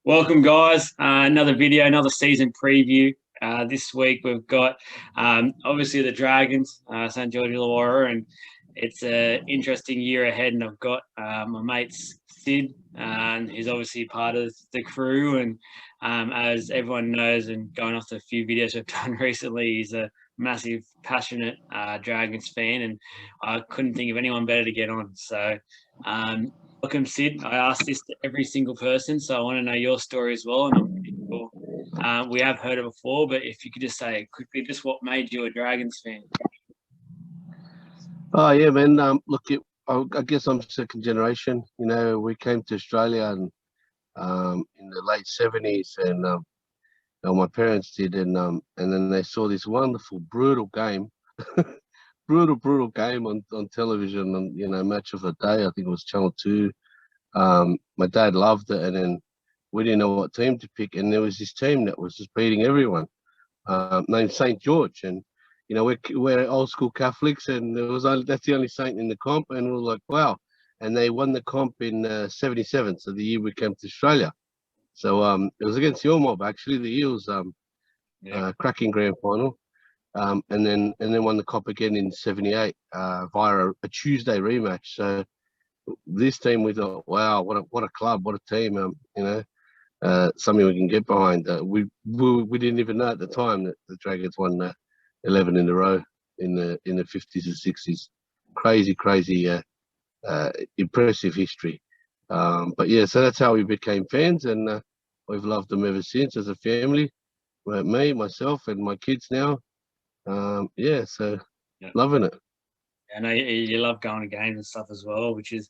Welcome, guys. Another video, another season preview. This week we've got obviously the Dragons, St George Illawarra, and it's an interesting year ahead. And I've got my mate Sid, and he's obviously part of the crew. And as everyone knows, and going off the few videos we've done recently, he's a massive, passionate Dragons fan, and I couldn't think of anyone better to get on. So. Welcome, Sid. I ask this to every single person, so I want to know your story as well. And I'm pretty sure we have heard it before, but if you could just say quickly, just what made you a Dragons fan? Oh yeah, man. I guess I'm second generation. You know, we came to Australia and in the late '70s, and my parents did, and then they saw this wonderful, brutal game, brutal game on television, and match of the day. I think it was Channel 2. My dad loved it, and then we didn't know what team to pick, and there was this team that was just beating everyone, named St George, and we're old school Catholics, and that's the only saint in the comp, and we were like, wow. And they won the comp in '77, so the year we came to Australia. So it was against your mob, actually, the Eels, cracking grand final. And then won the Cup again in '78 via a Tuesday rematch. So this team, we thought, wow, what a club, what a team, something we can get behind. We didn't even know at the time that the Dragons won 11 in a row in the 50s and 60s. Crazy, impressive history. But yeah, so that's how we became fans, and we've loved them ever since as a family. Me, myself, and my kids now. Loving it. I know you love going to games and stuff as well, which is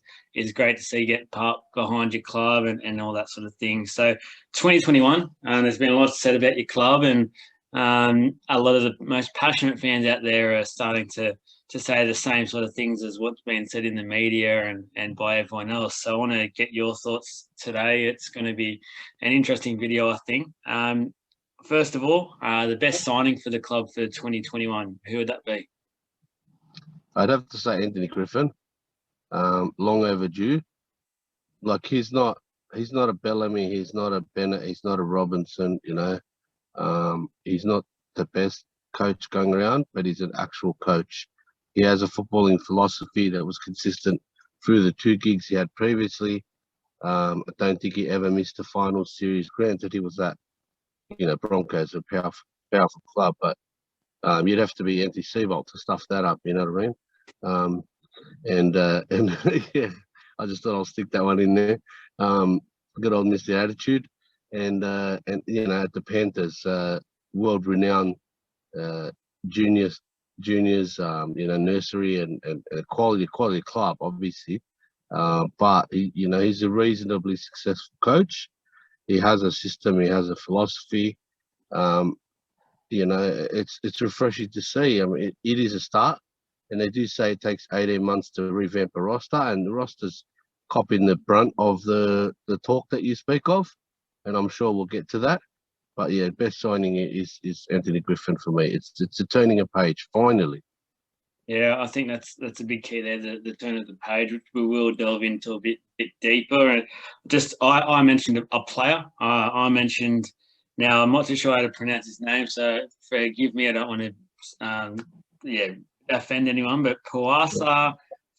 great to see you get part behind your club and all that sort of thing. So 2021, there's been a lot said about your club, and a lot of the most passionate fans out there are starting to say the same sort of things as what's been said in the media and by everyone else. So I want to get your thoughts today. It's going to be an interesting video, I think. First of all, the best signing for the club for 2021, who would that be? I'd have to say Anthony Griffin. Long overdue. Like he's not a Bellamy, he's not a Bennett, he's not a Robinson. He's not the best coach going around, but he's an actual coach. He has a footballing philosophy that was consistent through the 2 gigs he had previously. I don't think he ever missed a final series. Granted, he was at Broncos, a powerful club, but you'd have to be Anthony Seibold to stuff that up. You know what I mean? And yeah, I just thought I'll stick that one in there. Good old Mr. Attitude, and at the Panthers, world-renowned juniors, nursery and quality club, obviously. But he's a reasonably successful coach. He has a system. He has a philosophy. It's refreshing to see. I mean, it is a start, and they do say it takes 18 months to revamp a roster, and the roster's copying the brunt of the talk that you speak of, and I'm sure we'll get to that. But yeah, best signing is Anthony Griffin for me. It's a turning a page finally. Yeah, I think that's a big key there, the turn of the page, which we will delve into a bit deeper. And just I mentioned a player. I mentioned, now I'm not too sure how to pronounce his name, so forgive me. I don't want to offend anyone, but Puasa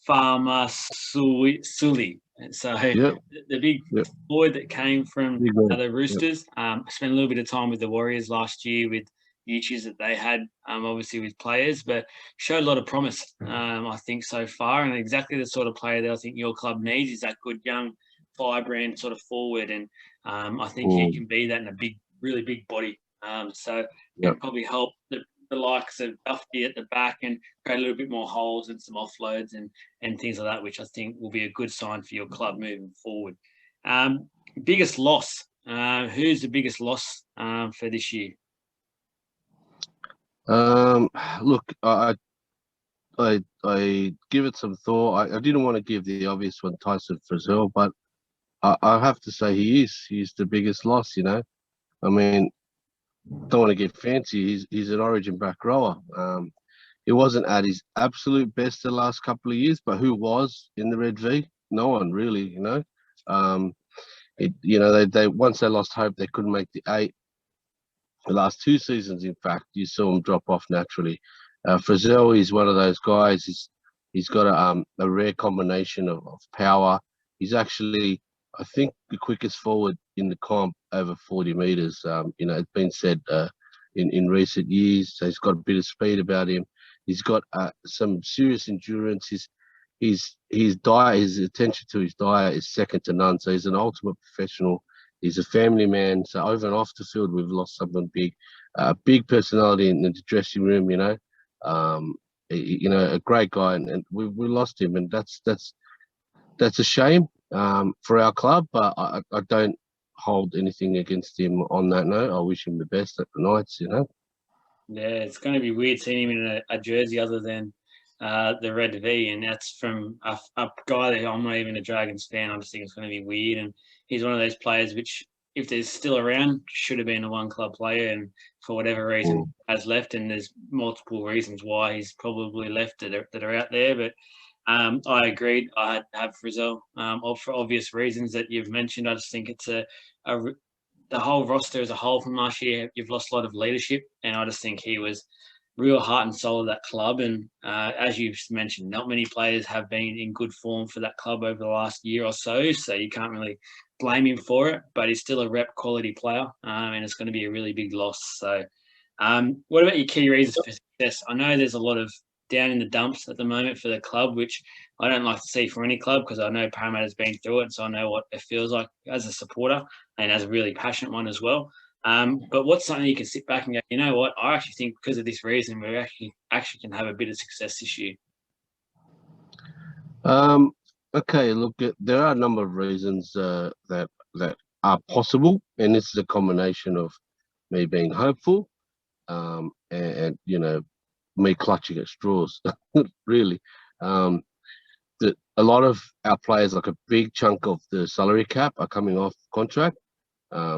Farmasuli. So the big boy that came from the Roosters, spent a little bit of time with the Warriors last year with the issues that they had, obviously with players, but showed a lot of promise, I think, so far, and exactly the sort of player that I think your club needs is that good young firebrand sort of forward, and I think he can be that in a really big body. So it'll probably help the likes of Duffy at the back and create a little bit more holes and some offloads and things like that, which I think will be a good sign for your club moving forward. Biggest loss. Who's the biggest loss for this year? Look, I give it some thought. I didn't want to give the obvious one, Tyson Frizzell, but I have to say he's the biggest loss. I mean, don't want to get fancy. He's an Origin back rower. He wasn't at his absolute best the last couple of years, but who was in the Red V? No one really. they once they lost hope, they couldn't make the 8. The last 2 seasons, in fact, you saw him drop off naturally. Frizzell is one of those guys. He's got a rare combination of power. He's actually, I think, the quickest forward in the comp over 40 meters. It's been said in recent years. So he's got a bit of speed about him. He's got some serious endurance. His diet, his attention to his diet is second to none. So he's an ultimate professional. He's a family man. So over and off the field, we've lost someone big, big personality in the dressing room. A great guy, and we lost him, and that's a shame for our club. But I don't hold anything against him on that note. I wish him the best at the Knights. Yeah, it's going to be weird seeing him in a jersey other than the red V, and that's from a guy that I'm not even a Dragons fan. I just think it's going to be weird, and he's one of those players which, if they're still around, should have been a one-club player, and for whatever reason has left, and there's multiple reasons why he's probably left that are out there, but I agreed. I have Frizzell for obvious reasons that you've mentioned. I just think it's the whole roster as a whole from last year, you've lost a lot of leadership, and I just think he was real heart and soul of that club. And as you've mentioned, not many players have been in good form for that club over the last year or so you can't really blame him for it, but he's still a rep quality player, and it's going to be a really big loss. So what about your key reasons for success? I know there's a lot of down in the dumps at the moment for the club, which I don't like to see for any club because I know Parramatta's been through it, so I know what it feels like as a supporter and as a really passionate one as well. But what's something you can sit back and go, you know what, I actually think because of this reason we actually can have a bit of success this year? Okay, look, there are a number of reasons that are possible, and this is a combination of me being hopeful and me clutching at straws, really. A lot of our players, like a big chunk of the salary cap, are coming off contract.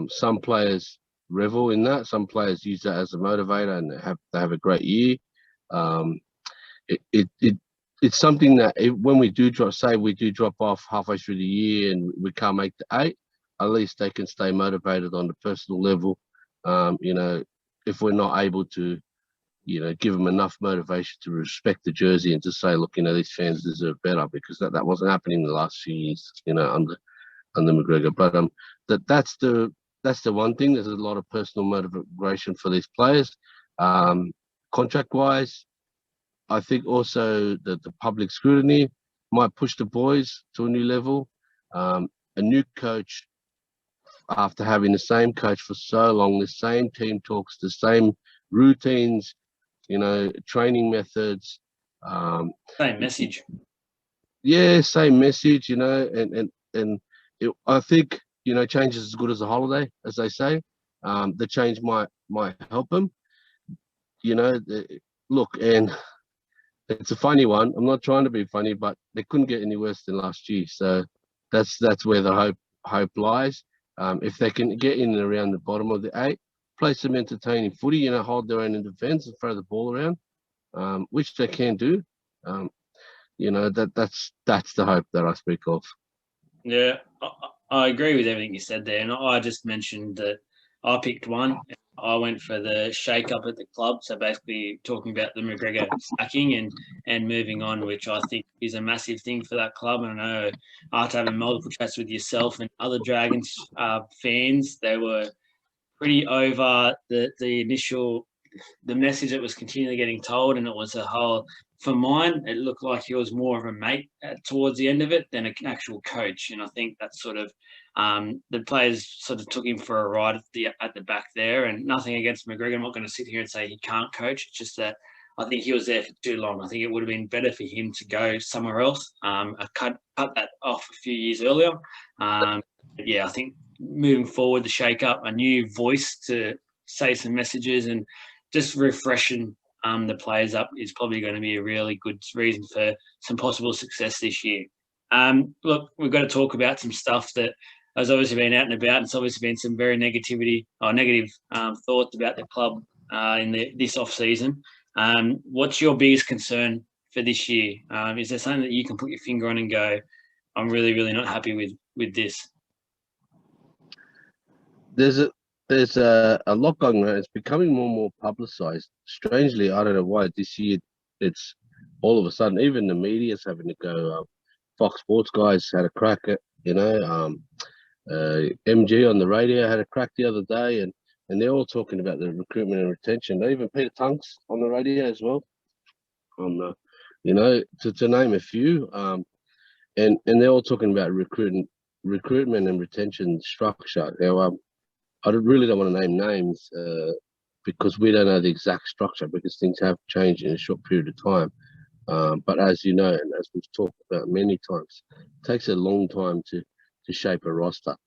Some players revel in that. Some players use that as a motivator, and they have a great year. It's something that when we do drop off halfway through the year and we can't make the 8, at least they can stay motivated on the personal level. If we're not able to, give them enough motivation to respect the jersey and to say, look, these fans deserve better, because that wasn't happening in the last few years, under McGregor. But that's the one thing. There's a lot of personal motivation for these players. Contract-wise, I think also that the public scrutiny might push the boys to a new level. A new coach, after having the same coach for so long, the same team talks, the same routines, training methods. Same message. Yeah, same message, I think, change is as good as a holiday, as they say. The change might help them. Look, and it's a funny one. I'm not trying to be funny, but they couldn't get any worse than last year. So that's where the hope lies. If they can get in and around the bottom of the 8, play some entertaining footy, hold their own in defence and throw the ball around, which they can do. That's the hope that I speak of. Yeah, I agree with everything you said there. And I just mentioned that I picked one. I went for the shake-up at the club. So basically talking about the McGregor sacking and moving on, which I think is a massive thing for that club. And I know after having multiple chats with yourself and other Dragons fans, they were pretty over the message that was continually getting told, and it was a whole. For mine, it looked like he was more of a mate towards the end of it than an actual coach, and I think that's sort of the players sort of took him for a ride at the back there. And nothing against McGregor. I'm not going to sit here and say he can't coach. It's just that I think he was there for too long. I think it would have been better for him to go somewhere else. Cut that off a few years earlier. Yeah, I think moving forward, the shake-up, a new voice to say some messages and just refreshing the players up is probably going to be a really good reason for some possible success this year. Look, we've got to talk about some stuff that has obviously been out and about, and it's obviously been some very negative thoughts about the club in this off-season. What's your biggest concern for this year? Is there something that you can put your finger on and go, I'm really, really not happy with this? there's a lot going on. It's becoming more and more publicized. Strangely, I don't know why this year it's all of a sudden even the media's having to go. Fox Sports guys had a crack at MG on the radio had a crack the other day, and they're all talking about the recruitment and retention. Even Peter Tunks on the radio as well. To name a few. And they're all talking about recruitment and retention structure. Now, I really don't want to name names because we don't know the exact structure because things have changed in a short period of time. But as you know, and as we've talked about many times, it takes a long time to shape a roster.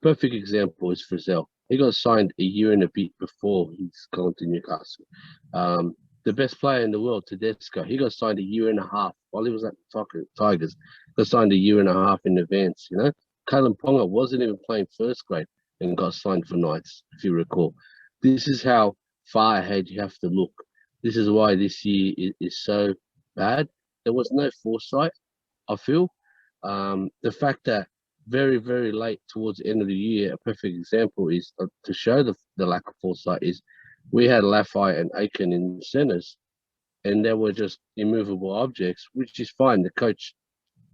Perfect example is Frizzell. He got signed a year and a bit before he's gone to Newcastle. The best player in the world, Tedesco, he got signed a year and a half while he was at the Tigers. Got signed a year and a half in advance. Kalen Ponga wasn't even playing first grade and got signed for Knights, if you recall. This is how far ahead you have to look. This is why this year is so bad. There was no foresight, I feel. The fact that very, very late towards the end of the year, a perfect example is to show the lack of foresight is we had Lafayette and Aiken in centres and they were just immovable objects, which is fine. The coach,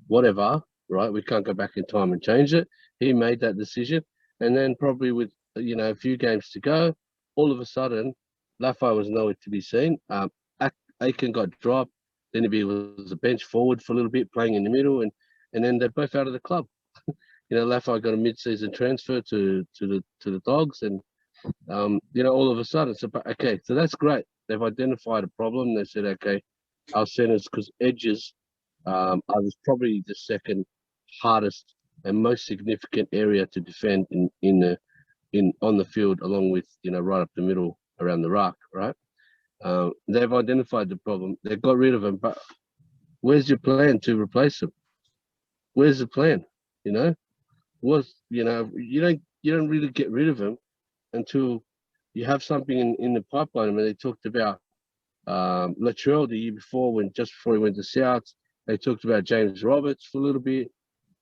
whatever, right? We can't go back in time and change it. He made that decision. And then probably with, a few games to go, all of a sudden, Lafayette was nowhere to be seen. Aiken got dropped. Then he was a bench forward for a little bit, playing in the middle, and then they're both out of the club. Lafayette got a mid-season transfer to the Dogs, and all of a sudden, so that's great. They've identified a problem. They said, okay, our centers, because edges are probably the second hardest and most significant area to defend on the field, along with right up the middle around the ruck, right? They've identified the problem. They got rid of them, but where's your plan to replace them? Where's the plan? You don't really get rid of them until you have something in the pipeline. I mean, they talked about Latrell the year before, just before he went to Souths. They talked about James Roberts for a little bit,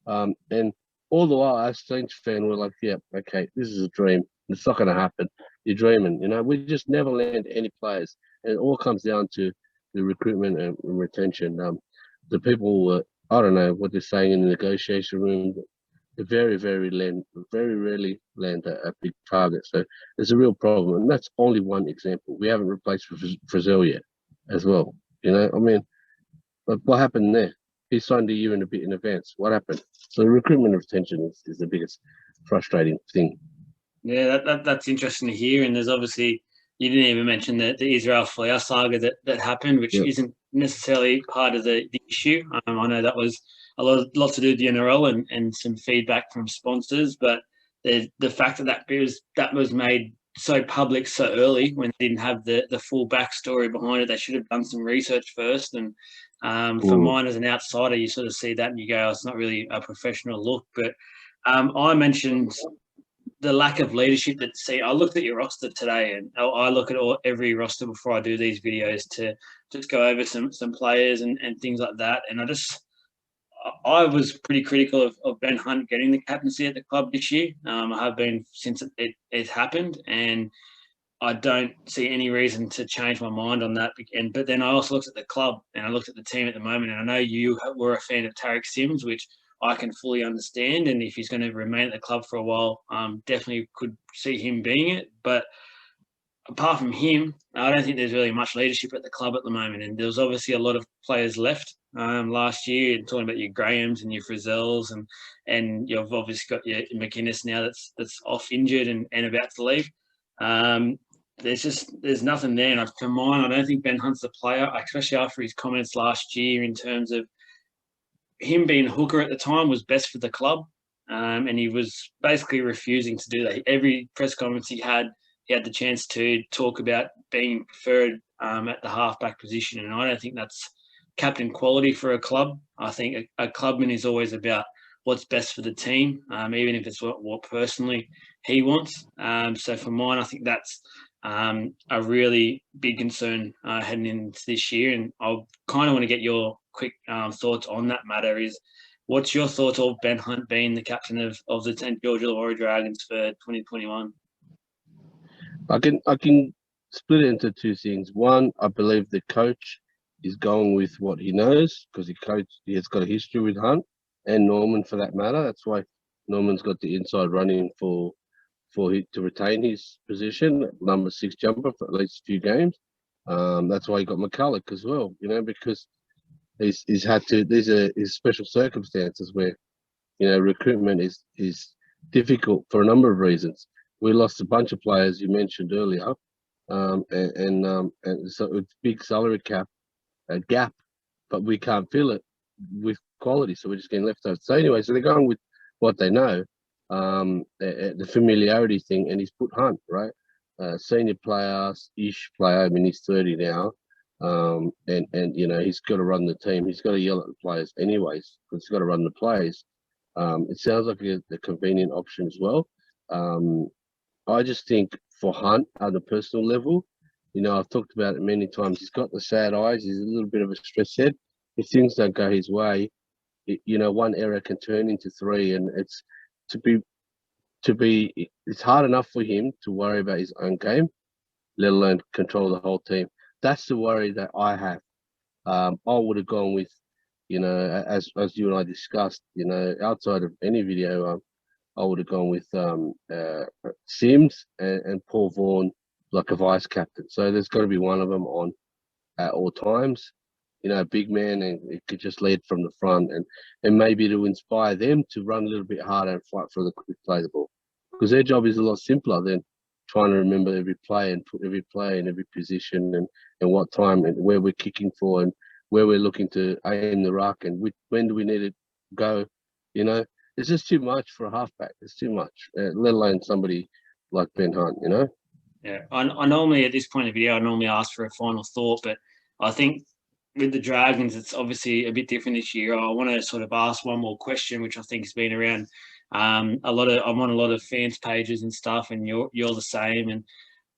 and all the while, us Saints fan were like, "Yeah, okay, this is a dream. It's not going to happen. You're dreaming." We just never land any players, and it all comes down to the recruitment and retention. The people, I don't know what they're saying in the negotiation room. They very rarely land a big target. So there's a real problem, and that's only one example. We haven't replaced Frizzell yet, as well. I mean, but what happened there? He signed a year and a bit in advance. What happened? So recruitment and retention is the biggest frustrating thing. Yeah, that's interesting to hear. And there's obviously, you didn't even mention the Israel Folau saga that happened, which isn't necessarily part of the issue. I know that was a lot to do with the NRL and some feedback from sponsors, but the fact that was made so public so early when they didn't have the full backstory behind it, they should have done some research first. And for mine as an outsider, you sort of see that and you go, oh, it's not really a professional look. But I mentioned the lack of leadership I looked at your roster today, and I look at every roster before I do these videos to just go over some players and things like that. And I was pretty critical of Ben Hunt getting the captaincy at the club this year. I have been since it happened, and I don't see any reason to change my mind on that. But then I also looked at the club and I looked at the team at the moment, and I know you were a fan of Tariq Sims, which I can fully understand. And if he's going to remain at the club for a while, definitely could see him being it. But apart from him, I don't think there's really much leadership at the club at the moment. And there was obviously a lot of players left last year, talking about your Grahams and your Frizzells, and you've obviously got your McInnes now that's off injured and about to leave. There's nothing there. And for mine, I don't think Ben Hunt's the player, especially after his comments last year in terms of him being a hooker at the time was best for the club. And he was basically refusing to do that. Every press conference he had the chance to talk about being preferred at the halfback position. And I don't think that's captain quality for a club. I think a clubman is always about what's best for the team, even if it's what personally he wants. So for mine, I think that's a really big concern heading into this year. And I kind of want to get your quick thoughts on that matter. What's your thoughts of Ben Hunt being the captain of the St. George Illawarra Dragons for 2021? I can split it into two things. One, I believe the coach is going with what he knows because he has got a history with Hunt and Norman for that matter. That's why Norman's got the inside running to retain his position, number 6 jumper for at least a few games. That's why he got McCulloch as well, because he's had to. These are his special circumstances where recruitment is difficult for a number of reasons. We lost a bunch of players you mentioned earlier, and so it's big salary cap gap, but we can't fill it with quality, so we're just getting left out. So anyway, so they're going with what they know, the familiarity thing, and he's put Hunt right, senior player, ish player. I mean, he's 30 now, and he's got to run the team. He's got to yell at the players anyways, because he's got to run the plays. It sounds like a convenient option as well. I just think for Hunt at a personal level, I've talked about it many times. He's got the sad eyes. He's a little bit of a stress head. If things don't go his way, one error can turn into three, and it's it's hard enough for him to worry about his own game, let alone control the whole team. That's the worry that I have. I would have gone with, as you and I discussed, outside of any video, I would have gone with Sims and Paul Vaughan like a vice captain. So there's got to be one of them on at all times. A big man, and it could just lead from the front, and maybe to inspire them to run a little bit harder and fight for the quick play the ball, because their job is a lot simpler than trying to remember every play and put every play in every position and what time and where we're kicking for and where we're looking to aim the ruck and when do we need to go. It's just too much for a halfback. It's too much, let alone somebody like Ben Hunt. Yeah, I normally at this point of the video I normally ask for a final thought, but I think with the Dragons, it's obviously a bit different this year. I want to sort of ask one more question, which I think has been around I'm on a lot of fans pages and stuff, and you're the same. And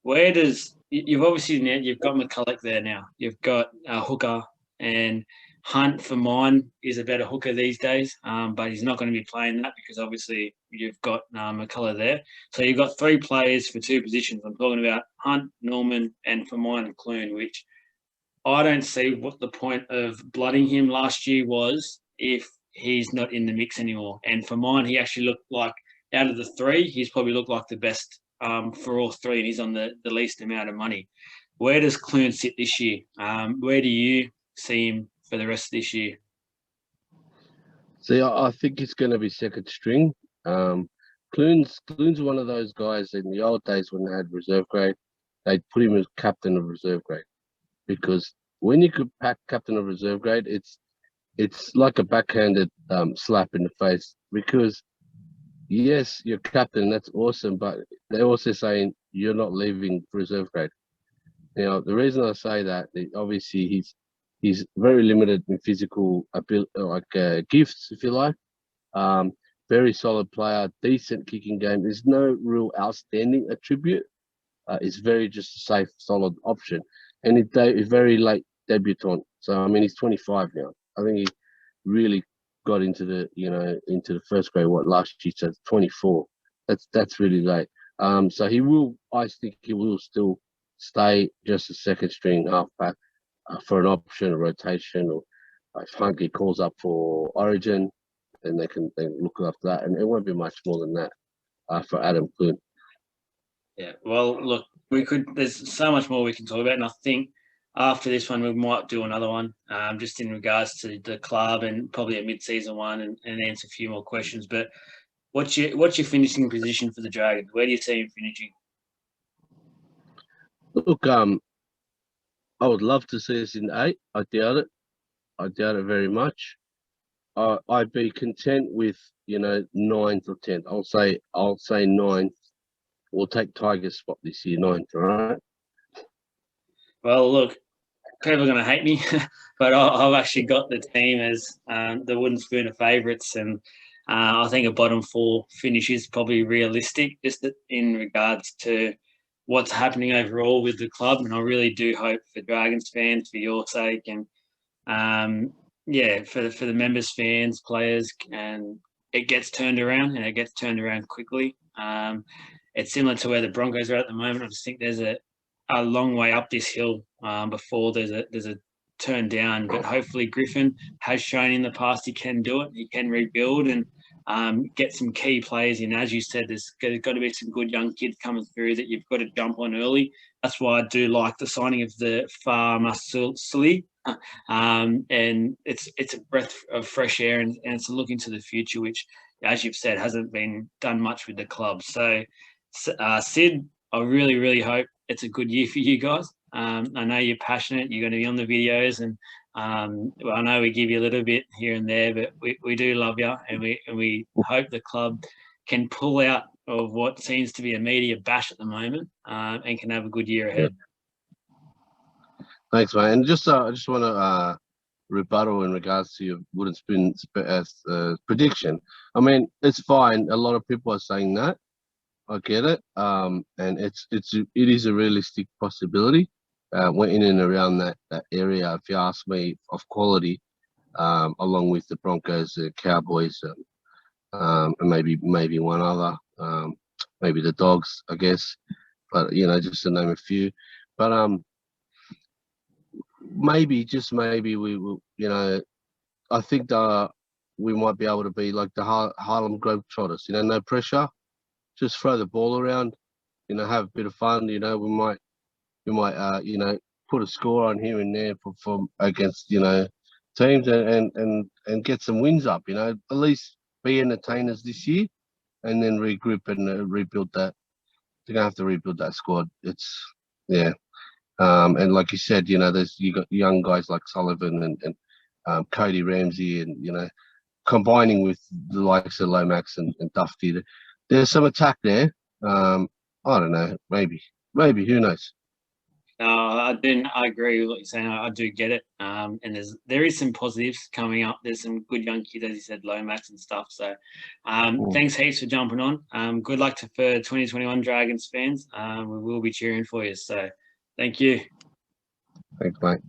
where does you've obviously now you've got McCulloch there now. You've got Hooker, and Hunt for mine is a better hooker these days, but he's not going to be playing that because obviously you've got McCulloch there. So you've got 3 players for 2 positions. I'm talking about Hunt, Norman, and for mine and Clune, which I don't see what the point of blooding him last year was if he's not in the mix anymore. And for mine, he actually looked like, out of the 3, he's probably looked like the best for all 3, and he's on the least amount of money. Where does Clune sit this year? Where do you see him for the rest of this year? See, I think it's going to be second string. Clune's one of those guys in the old days when they had reserve grade, they'd put him as captain of reserve grade. Because when you could pack captain of reserve grade, it's like a backhanded slap in the face. Because yes, you're captain, that's awesome, but they're also saying you're not leaving reserve grade. The reason I say that, obviously he's very limited in physical ability, gifts, if you like. Very solid player, decent kicking game. There's no real outstanding attribute. It's very just a safe, solid option. And he's very late debutant. So I mean, he's 25 now. I think he really got into the first grade last year. So 24. That's really late. So I think he will still stay just a second string halfback for an option, a rotation, or if Hunky calls up for Origin, then they can look after that. And it won't be much more than that for Adam Clune. Yeah, well, look, there's so much more we can talk about, and I think after this one we might do another one, just in regards to the club and probably a mid-season one, and answer a few more questions. But what's your finishing position for the Dragons? Where do you see him finishing? Look, I would love to see us in 8. I doubt it. I doubt it very much. I'd be content with 9th or 10th. I'll say 9th. We'll take Tiger's spot this year, 9th, all right? Well, look, people are going to hate me, but I've actually got the team as the wooden spoon of favourites, and I think a bottom 4 finish is probably realistic, just in regards to what's happening overall with the club. And I really do hope for Dragons fans, for your sake, and for the members, fans, players, and it gets turned around, and it gets turned around quickly. it's similar to where the Broncos are at the moment. I just think there's a long way up this hill before there's a turn down. But hopefully Griffin has shown in the past he can do it. He can rebuild and get some key players in. As you said, there's got to be some good young kids coming through that you've got to jump on early. That's why I do like the signing of the Farmasuli. And it's a breath of fresh air, and it's a look into the future, which, as you've said, hasn't been done much with the club. So, Sid, I really, really hope it's a good year for you guys. I know you're passionate. You're going to be on the videos, and well, I know we give you a little bit here and there, but we do love you, and we hope the club can pull out of what seems to be a media bash at the moment, and can have a good year ahead. Thanks, mate. And just I just want to rebuttal in regards to your wooden spoon prediction. I mean, it's fine. A lot of people are saying that. I get it. And it is a realistic possibility. We're in and around that area, if you ask me, of quality, along with the Broncos, the Cowboys, and maybe one other, maybe the Dogs, I guess. But just to name a few. But maybe, just maybe, we will. I think we might be able to be like the Harlem Globetrotters. No pressure, just throw the ball around. Have a bit of fun. We might put a score on here and there for against teams and get some wins up. At least be entertainers this year, and then regroup and rebuild that. They're gonna have to rebuild that squad. And like you said, you got young guys like Sullivan and Cody Ramsey, and combining with the likes of Lomax and Dufty, there's some attack there. I don't know, maybe, who knows? I agree with what you're saying. I do get it. And there is some positives coming up. There's some good young kids, as you said, Lomax and stuff. So thanks heaps for jumping on. Good luck for 2021 Dragons fans. We will be cheering for you. So thank you. Thanks, mate.